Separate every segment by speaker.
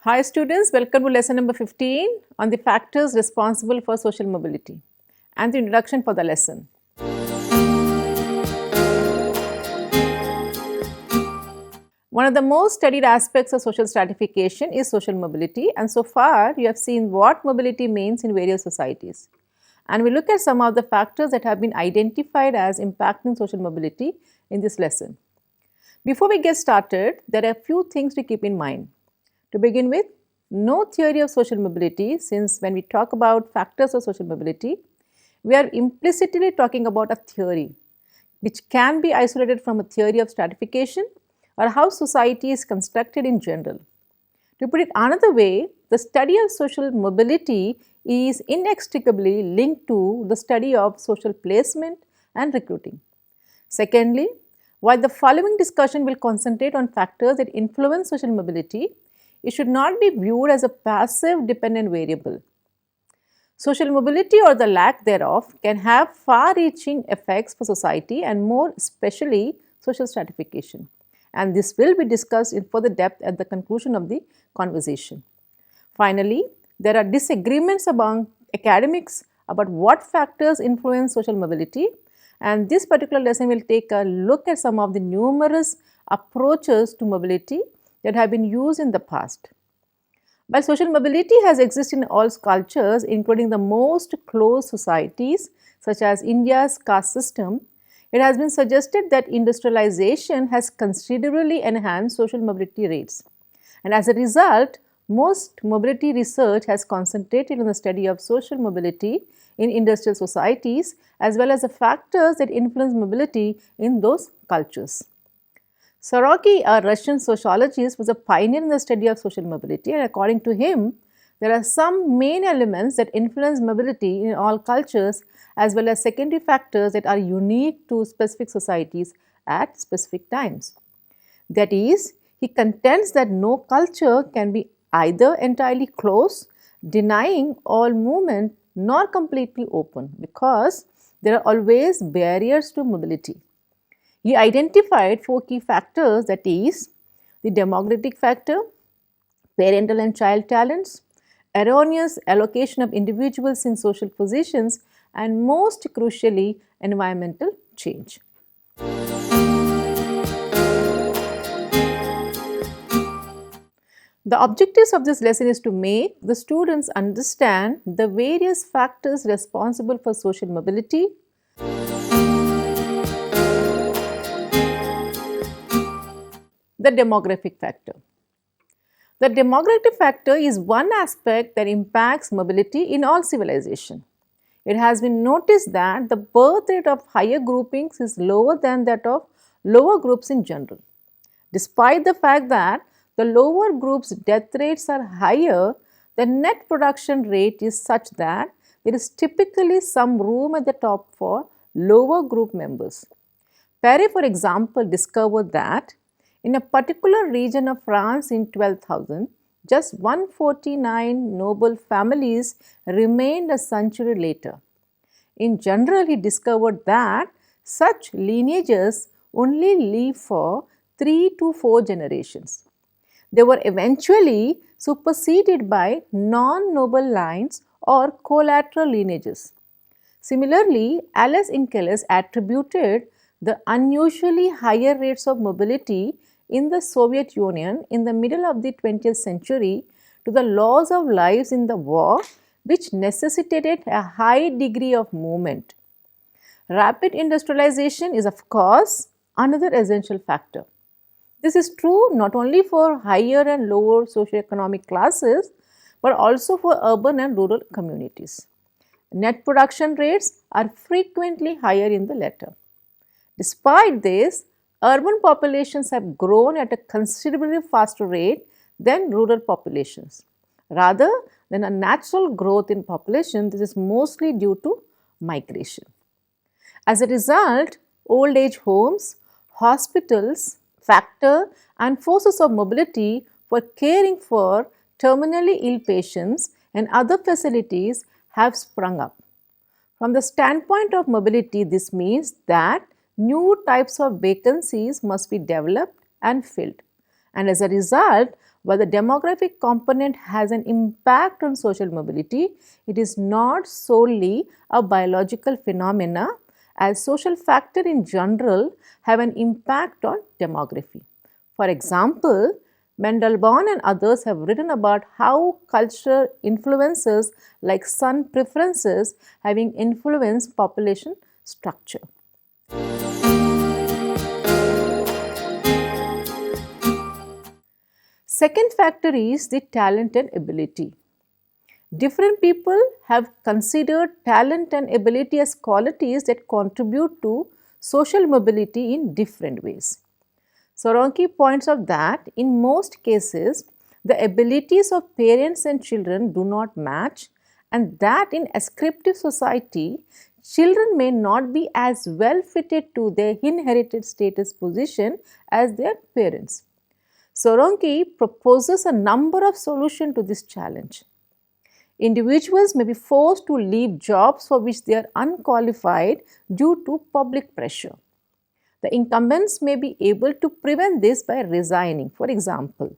Speaker 1: Hi students, welcome to lesson number 15 on the factors responsible for social mobility and the introduction for the lesson. One of the most studied aspects of social stratification is social mobility, and so far you have seen what mobility means in various societies. And we look at some of the factors that have been identified as impacting social mobility in this lesson. Before we get started, there are a few things to keep in mind. To begin with, no theory of social mobility, since when we talk about factors of social mobility, we are implicitly talking about a theory which can be isolated from a theory of stratification or how society is constructed in general. To put it another way, the study of social mobility is inextricably linked to the study of social placement and recruiting. Secondly, while the following discussion will concentrate on factors that influence social mobility, it should not be viewed as a passive dependent variable. Social mobility or the lack thereof can have far-reaching effects for society and more especially social stratification. And this will be discussed in further depth at the conclusion of the conversation. Finally, there are disagreements among academics about what factors influence social mobility, and this particular lesson will take a look at some of the numerous approaches to mobility that have been used in the past. While social mobility has existed in all cultures, including the most closed societies such as India's caste system, it has been suggested that industrialization has considerably enhanced social mobility rates. And as a result, most mobility research has concentrated on the study of social mobility in industrial societies as well as the factors that influence mobility in those cultures. �ฤșηk, a Russian sociologist, was a pioneer in the study of social mobility, and according to him, there are some main elements that influence mobility in all cultures as well as secondary factors that are unique to specific societies at specific times. That is, he contends that no culture can be either entirely closed, denying all movement, nor completely open, because there are always barriers to mobility. He identified 4 key factors, that is, the demographic factor, parental and child talents, erroneous allocation of individuals in social positions, and most crucially, environmental change. The objectives of this lesson is to make the students understand the various factors responsible for social mobility, the demographic factor. The demographic factor is one aspect that impacts mobility in all civilization. It has been noticed that the birth rate of higher groupings is lower than that of lower groups in general. Despite the fact that the lower groups' death rates are higher, the net production rate is such that there is typically some room at the top for lower group members. Perret, for example, discovered that in a particular region of France in 12,000, just 149 noble families remained a century later. In general, he discovered that such lineages only live for 3 to 4 generations. They were eventually superseded by non-noble lines or collateral lineages. Similarly, Alice Inkeles attributed the unusually higher rates of mobility in the Soviet Union in the middle of the 20th century to the loss of lives in the war, which necessitated a high degree of movement. Rapid industrialization is, of course, another essential factor. This is true not only for higher and lower socioeconomic classes, but also for urban and rural communities. Net production rates are frequently higher in the latter. Despite this, urban populations have grown at a considerably faster rate than rural populations. Rather than a natural growth in population, this is mostly due to migration. As a result, old age homes, hospitals, factor and forces of mobility for caring for terminally ill patients and other facilities have sprung up. From the standpoint of mobility, this means that new types of vacancies must be developed and filled. And as a result, While the demographic component has an impact on social mobility, it is not solely a biological phenomena, as social factors in general have an impact on demography. For example, Mandelbaum and others have written about how cultural influences like sun preferences having influenced population structure. Second factor is the talent and ability. Different people have considered talent and ability as qualities that contribute to social mobility in different ways. 𝗧𝗏𝗃 points out that in most cases, the abilities of parents and children do not match, and that in ascriptive society, children may not be as well fitted to their inherited status position as their parents. 𝗧𝗏𝗃 proposes a number of solutions to this challenge. Individuals may be forced to leave jobs for which they are unqualified due to public pressure. The incumbents may be able to prevent this by resigning, for example.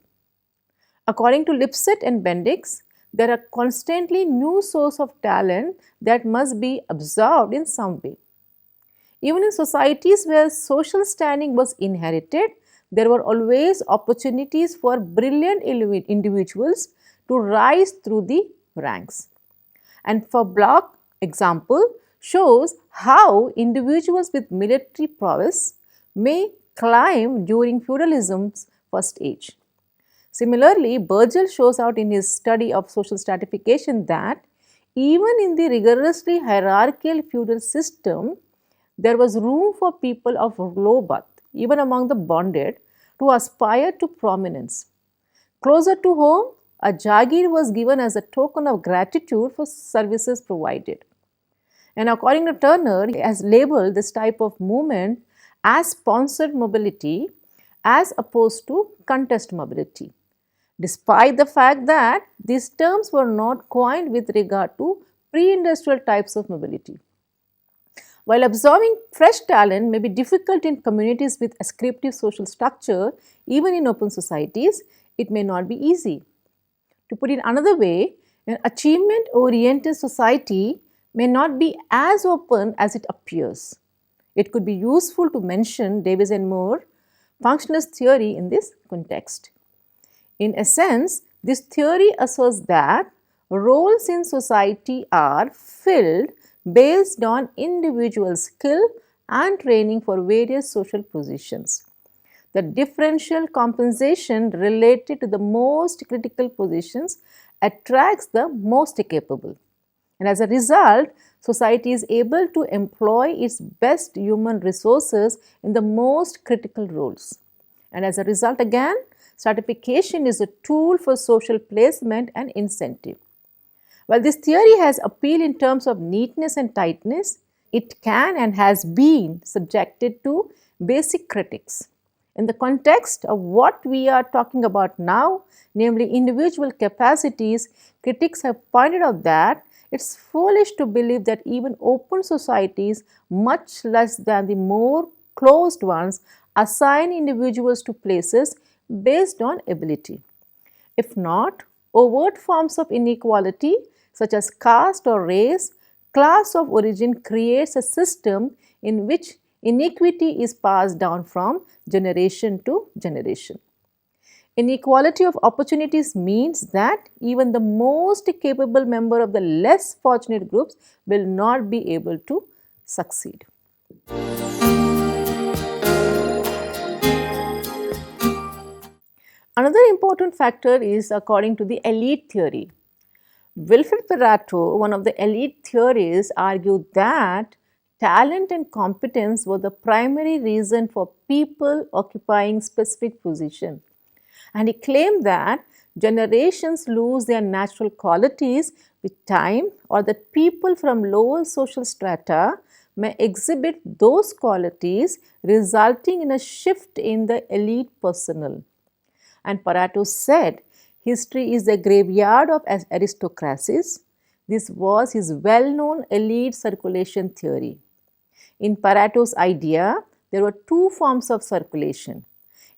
Speaker 1: According to Lipset and Bendix, there are constantly new sources of talent that must be absorbed in some way. Even in societies where social standing was inherited, there were always opportunities for brilliant individuals to rise through the ranks. And for Bloch example shows how individuals with military prowess may climb during feudalism's first age. Similarly, 𝗂𝗫𝗀 shows out in his study of social stratification that even in the rigorously hierarchical feudal system, there was room for people of low birth, even among the bonded, to aspire to prominence. Closer to home, a jagir was given as a token of gratitude for services provided. And according to Turner, he has labeled this type of movement as sponsored mobility as opposed to contest mobility, despite the fact that these terms were not coined with regard to pre-industrial types of mobility. While absorbing fresh talent may be difficult in communities with ascriptive social structure, even in open societies, it may not be easy. To put it another way, an achievement-oriented society may not be as open as it appears. It could be useful to mention Davis and Moore functionalist theory in this context. In essence, this theory asserts that roles in society are filled based on individual skill and training for various social positions. The differential compensation related to the most critical positions attracts the most capable. And as a result, society is able to employ its best human resources in the most critical roles. And as a result again, stratification is a tool for social placement and incentive. While this theory has appeal in terms of neatness and tightness, it can and has been subjected to basic critics. In the context of what we are talking about now, namely individual capacities, critics have pointed out that it's foolish to believe that even open societies, much less than the more closed ones, assign individuals to places based on ability. If not, overt forms of inequality such as caste or race, class of origin creates a system in which inequity is passed down from generation to generation. Inequality of opportunities means that even the most capable member of the less fortunate groups will not be able to succeed. Another important factor is according to the elite theory. Wilfred Pareto, one of the elite theorists, argued that talent and competence were the primary reason for people occupying specific position. And he claimed that generations lose their natural qualities with time, or that people from lower social strata may exhibit those qualities, resulting in a shift in the elite personnel. And Pareto said, history is the graveyard of aristocracies. This was his well-known elite circulation theory. In Pareto's idea, there were two forms of circulation.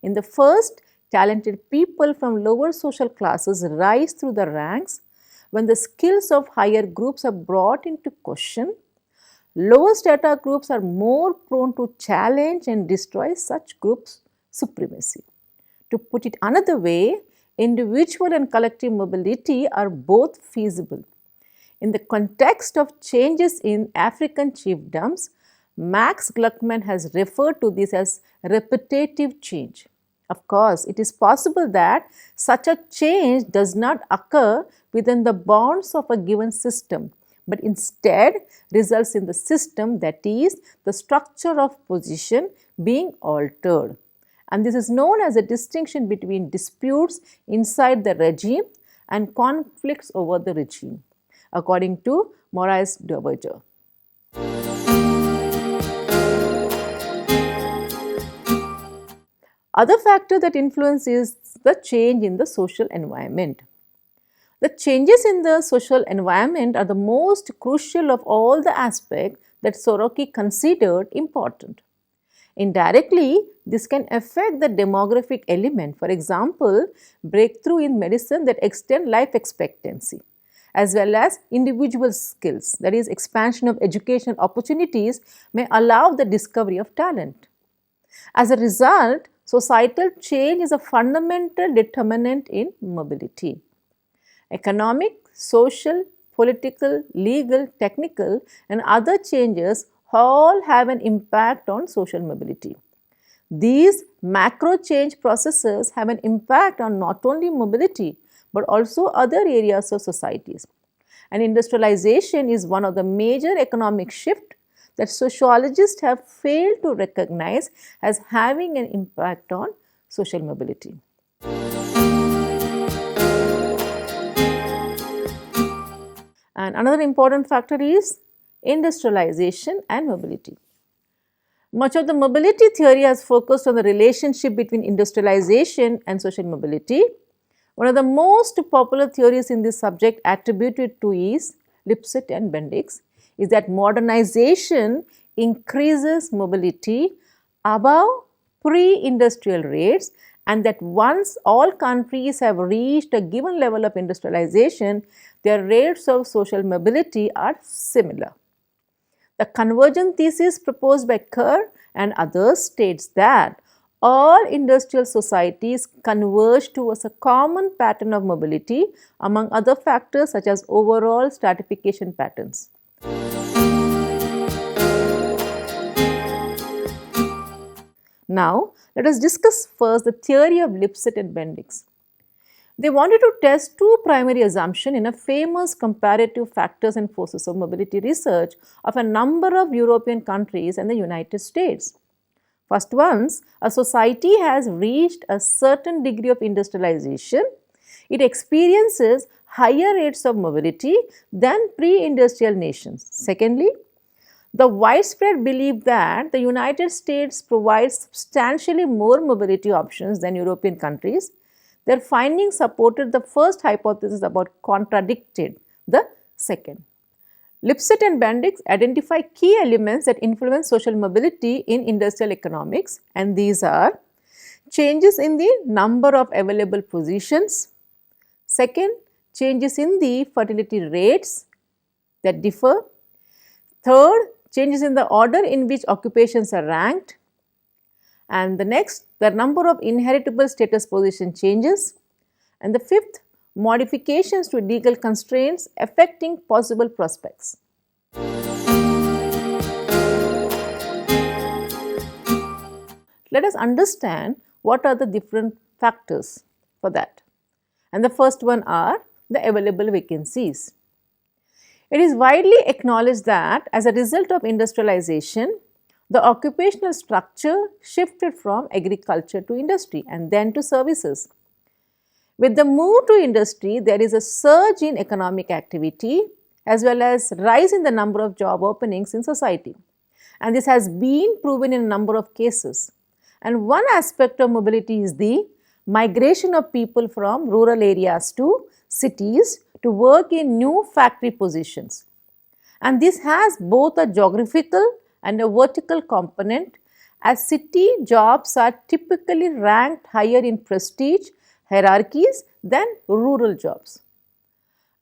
Speaker 1: In the first, talented people from lower social classes rise through the ranks, when the skills of higher groups are brought into question, lower strata groups are more prone to challenge and destroy such groups' supremacy. To put it another way, individual and collective mobility are both feasible. In the context of changes in African chiefdoms, Max Gluckman has referred to this as repetitive change. Of course, it is possible that such a change does not occur within the bounds of a given system, but instead results in the system, that is, the structure of position, being altered. And this is known as a distinction between disputes inside the regime and conflicts over the regime, according to 𝗧𝗦𝗔𝗧. Other factor that influence is the change in the social environment. The changes in the social environment are the most crucial of all the aspects that 𝗧𝗏 considered important. Indirectly, this can affect the demographic element, for example, breakthrough in medicine that extend life expectancy, as well as individual skills, that is, expansion of education opportunities may allow the discovery of talent. As a result, societal change is a fundamental determinant in mobility. Economic, social, political, legal, technical, and other changes all have an impact on social mobility. These macro change processes have an impact on not only mobility but also other areas of societies. And industrialization is one of the major economic shifts that sociologists have failed to recognize as having an impact on social mobility. And another important factor is industrialization and mobility. Much of the mobility theory has focused on the relationship between industrialization and social mobility. One of the most popular theories in this subject attributed to is 𝗧𝗦𝗔𝗧 and 𝗵𝗵𝐷𝗧 is that modernization increases mobility above pre-industrial rates, and that once all countries have reached a given level of industrialization, their rates of social mobility are similar. The convergence thesis proposed by Kerr and others states that all industrial societies converge towards a common pattern of mobility among other factors such as overall stratification patterns. Now, let us discuss first the theory of 𝗧𝗦𝗔𝗧 and 𝗵𝗵𝐷𝗧. They wanted to test two primary assumptions in a famous comparative factors and forces of mobility research of a number of European countries and the United States. First, once a society has reached a certain degree of industrialization, it experiences higher rates of mobility than pre-industrial nations. Secondly, the widespread belief that the United States provides substantially more mobility options than European countries. Their findings supported the first hypothesis but contradicted the second. 𝗧𝗦𝗔𝗧 and 𝗵𝗵𝐷𝗧 identify key elements that influence social mobility in industrial economics, and these are changes in the number of available positions. Second, changes in the fertility rates that differ. Third, changes in the order in which occupations are ranked. And the next, the number of inheritable status position changes. And the fifth, modifications to legal constraints affecting possible prospects. Let us understand what are the different factors for that. And the first one are the available vacancies. It is widely acknowledged that as a result of industrialization, the occupational structure shifted from agriculture to industry and then to services. With the move to industry, there is a surge in economic activity as well as rise in the number of job openings in society. And this has been proven in a number of cases. And one aspect of mobility is the migration of people from rural areas to cities to work in new factory positions. And this has both a geographical and a vertical component, as city jobs are typically ranked higher in prestige hierarchies than rural jobs.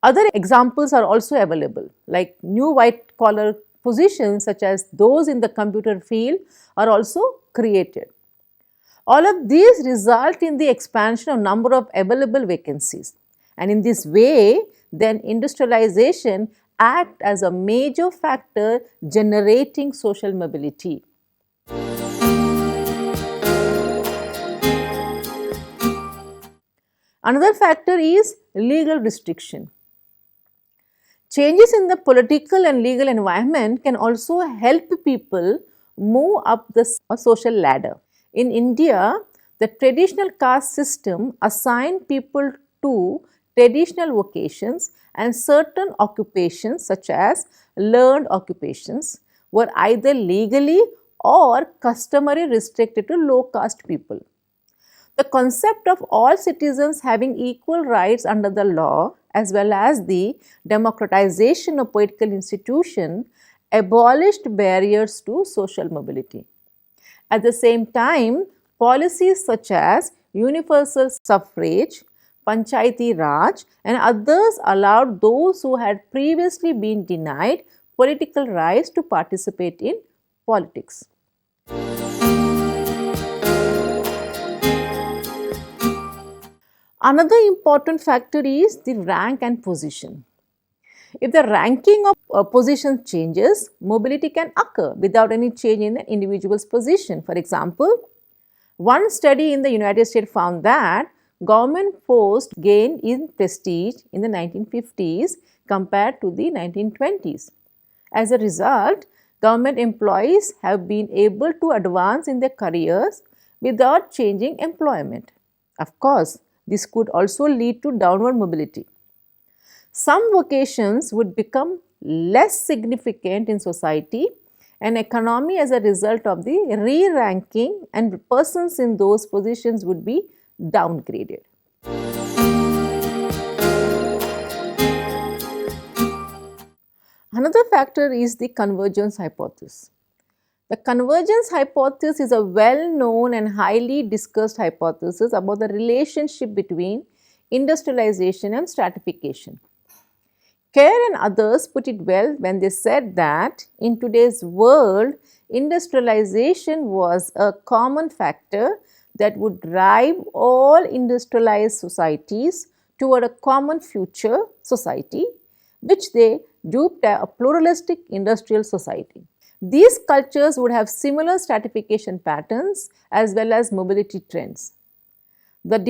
Speaker 1: Other examples are also available, like new white collar positions such as those in the computer field are also created. All of these result in the expansion of number of available vacancies, and in this way then industrialization acts as a major factor generating social mobility. Another factor is legal restriction. Changes in the political and legal environment can also help people move up the social ladder. In India, the traditional caste system assigned people to traditional vocations, and certain occupations such as learned occupations were either legally or customarily restricted to low caste people. The concept of all citizens having equal rights under the law, as well as the democratization of political institutions, abolished barriers to social mobility. At the same time, policies such as universal suffrage, Panchayati Raj and others allowed those who had previously been denied political rights to participate in politics. Another important factor is the rank and position. If the ranking of a position changes, mobility can occur without any change in the individual's position. For example, one study in the United States found that government posts gained in prestige in the 1950s compared to the 1920s. As a result, government employees have been able to advance in their careers without changing employment. Of course, this could also lead to downward mobility. Some vocations would become less significant in society and economy as a result of the re-ranking, and persons in those positions would be downgraded. Another factor is the convergence hypothesis. The convergence hypothesis is a well-known and highly discussed hypothesis about the relationship between industrialization and stratification. 𝗘𝗏 and others put it well when they said that in today's world, industrialization was a common factor that would drive all industrialized societies toward a common future society, which they dubbed a pluralistic industrial society. These cultures would have similar stratification patterns as well as mobility trends. The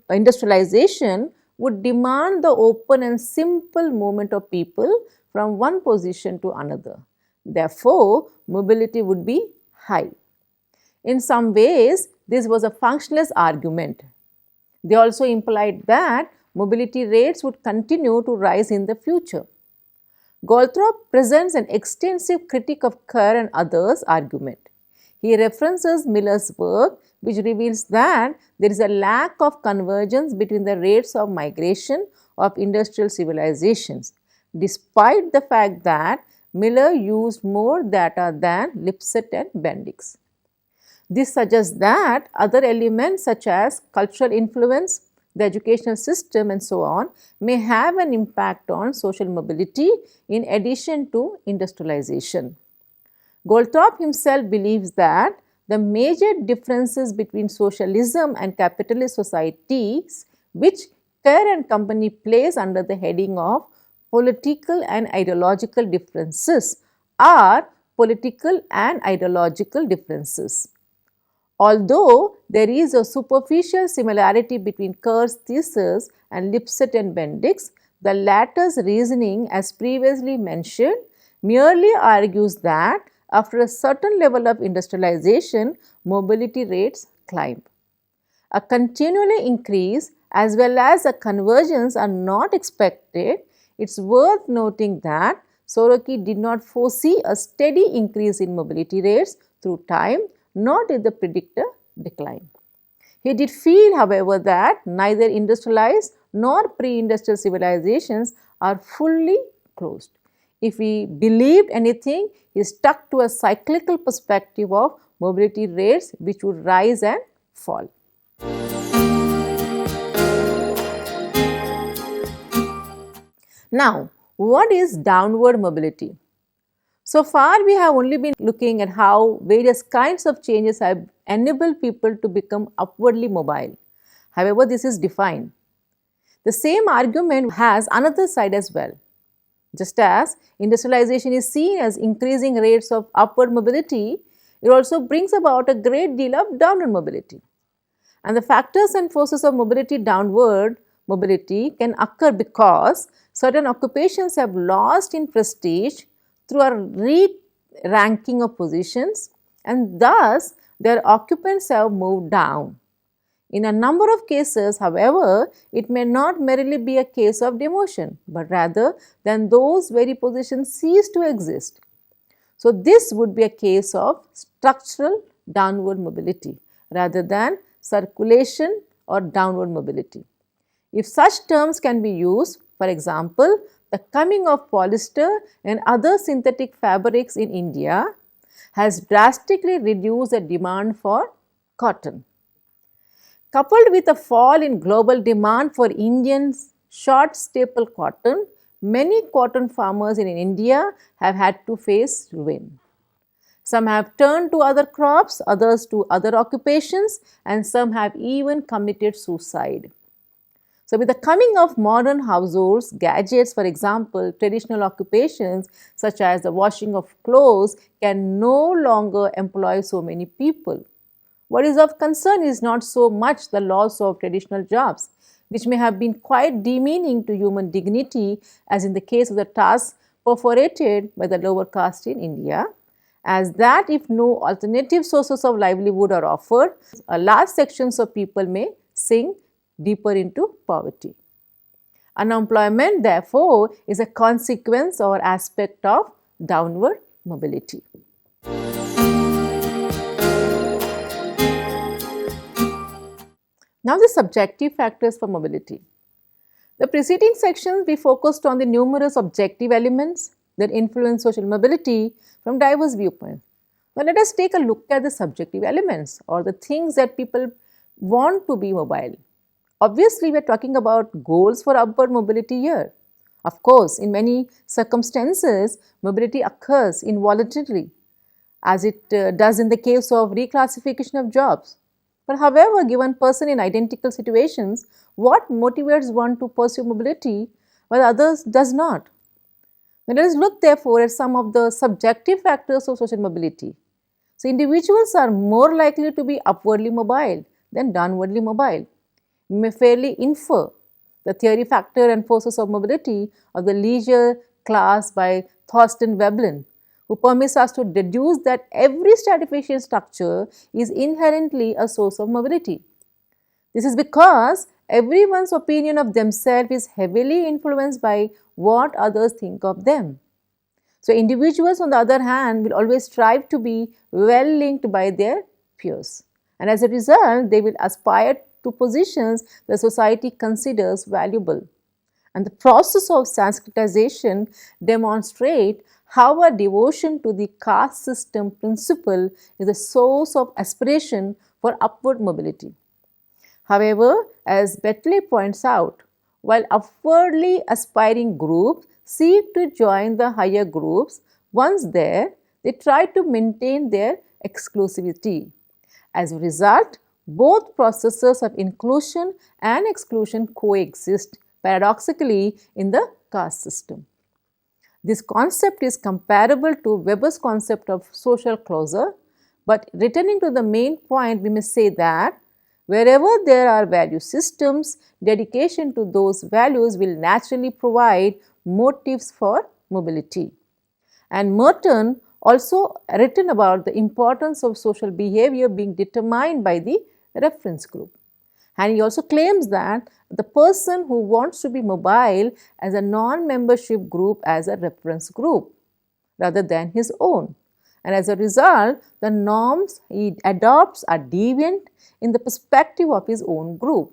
Speaker 1: industrialization would demand the open and simple movement of people from one position to another. Therefore, mobility would be high. In some ways, this was a functionless argument. They also implied that mobility rates would continue to rise in the future. Goldthorpe presents an extensive critique of 𝗘𝗏 and others' argument. He references Miller's work, which reveals that there is a lack of convergence between the rates of migration of industrial civilizations, despite the fact that Miller used more data than Lipset and Bendix. This suggests that other elements such as cultural influence, the educational system and so on may have an impact on social mobility in addition to industrialization. Goldthorpe himself believes that the major differences between socialism and capitalist societies, which 𝗘𝗏 and company place under the heading of political and ideological differences, are political and ideological differences. Although there is a superficial similarity between 𝗘𝗏's thesis and Lipset and Bendix, the latter's reasoning, as previously mentioned, merely argues that after a certain level of industrialization, mobility rates climb. A continual increase as well as a convergence are not expected. It's worth noting that 𝗧𝗏 did not foresee a steady increase in mobility rates through time, nor did they predict a decline. He did feel, however, that neither industrialized nor pre-industrial civilizations are fully closed. If he believed anything, he stuck to a cyclical perspective of mobility rates which would rise and fall. Now, what is downward mobility? So far, we have only been looking at how various kinds of changes have enabled people to become upwardly mobile. However, this is defined. The same argument has another side as well. Just as industrialization is seen as increasing rates of upward mobility, it also brings about a great deal of downward mobility. And the factors and forces of mobility downward mobility can occur because certain occupations have lost in prestige through a re-ranking of positions, and thus their occupants have moved down. In a number of cases, however, it may not merely be a case of demotion, but rather than those very positions cease to exist. So, this would be a case of structural downward mobility rather than circulation or downward mobility. If such terms can be used, for example, the coming of polyester and other synthetic fabrics in India has drastically reduced the demand for cotton. Coupled with a fall in global demand for Indian short staple cotton, many cotton farmers in India have had to face ruin. Some have turned to other crops, others to other occupations, and some have even committed suicide. So, with the coming of modern households, gadgets, for example, traditional occupations such as the washing of clothes can no longer employ so many people. What is of concern is not so much the loss of traditional jobs, which may have been quite demeaning to human dignity, as in the case of the tasks perforated by the lower caste in India, as that if no alternative sources of livelihood are offered, large sections of people may sink deeper into poverty. Unemployment, therefore, is a consequence or aspect of downward mobility. Now, the subjective factors for mobility. The preceding sections we focused on the numerous objective elements that influence social mobility from diverse viewpoints. Now, let us take a look at the subjective elements or the things that people want to be mobile. Obviously, we are talking about goals for upward mobility here. Of course, in many circumstances, mobility occurs involuntarily, as it does in the case of reclassification of jobs. But however, given person in identical situations, what motivates one to pursue mobility while others does not? Now, let us look therefore at some of the subjective factors of social mobility. So, individuals are more likely to be upwardly mobile than downwardly mobile. We may fairly infer the theory, factor and forces of mobility of the leisure class by Thorsten Veblen, who permits us to deduce that every stratification structure is inherently a source of mobility. This is because everyone's opinion of themselves is heavily influenced by what others think of them. So, individuals on the other hand will always strive to be well linked by their peers, and as a result they will aspire to positions the society considers valuable. And the process of Sanskritization demonstrates how a devotion to the caste system principle is a source of aspiration for upward mobility. However, as 𝗏𝗏 points out, while upwardly aspiring groups seek to join the higher groups, once there, they try to maintain their exclusivity. As a result, both processes of inclusion and exclusion coexist paradoxically in the caste system. This concept is comparable to Weber's concept of social closure, but returning to the main point, we may say that wherever there are value systems, dedication to those values will naturally provide motives for mobility. And Merton also written about the importance of social behavior being determined by the reference group. And he also claims that the person who wants to be mobile as a non-membership group as a reference group rather than his own. And as a result, the norms he adopts are deviant in the perspective of his own group.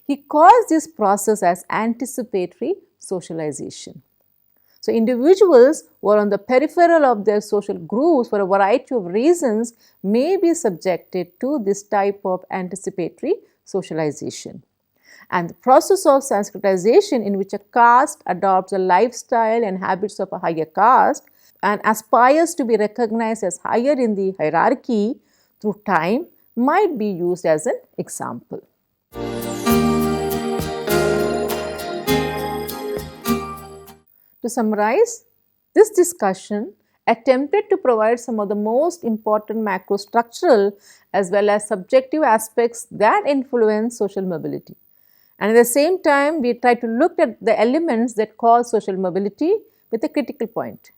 Speaker 1: He calls this process as anticipatory socialization. So, individuals who are on the peripheral of their social groups for a variety of reasons may be subjected to this type of anticipatory socialization. And the process of Sanskritization, in which a caste adopts a lifestyle and habits of a higher caste and aspires to be recognized as higher in the hierarchy through time, might be used as an example. To summarize, this discussion attempted to provide some of the most important macrostructural as well as subjective aspects that influence social mobility. And at the same time, we tried to look at the elements that cause social mobility with a critical point.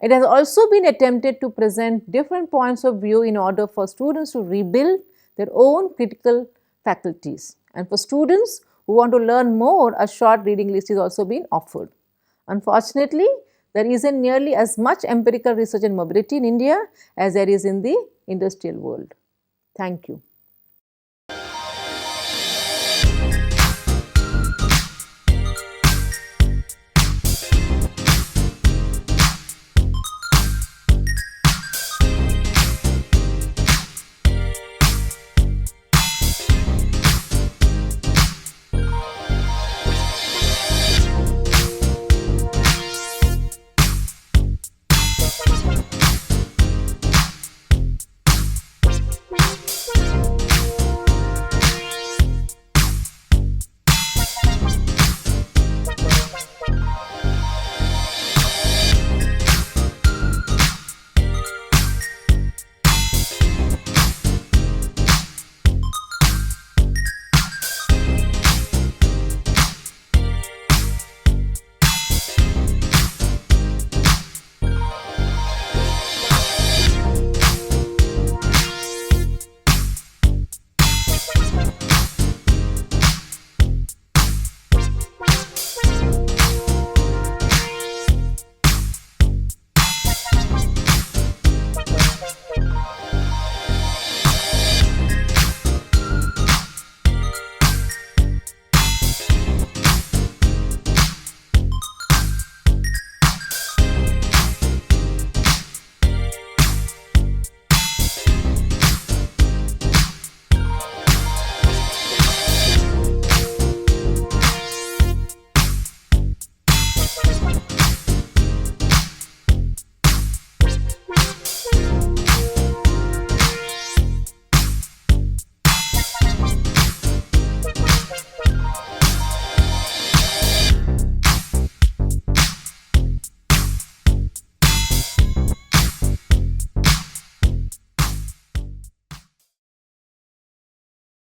Speaker 1: It has also been attempted to present different points of view in order for students to rebuild their own critical faculties. And for students who want to learn more, a short reading list is also being offered. Unfortunately, there isn't nearly as much empirical research in mobility in India as there is in the industrial world. Thank you.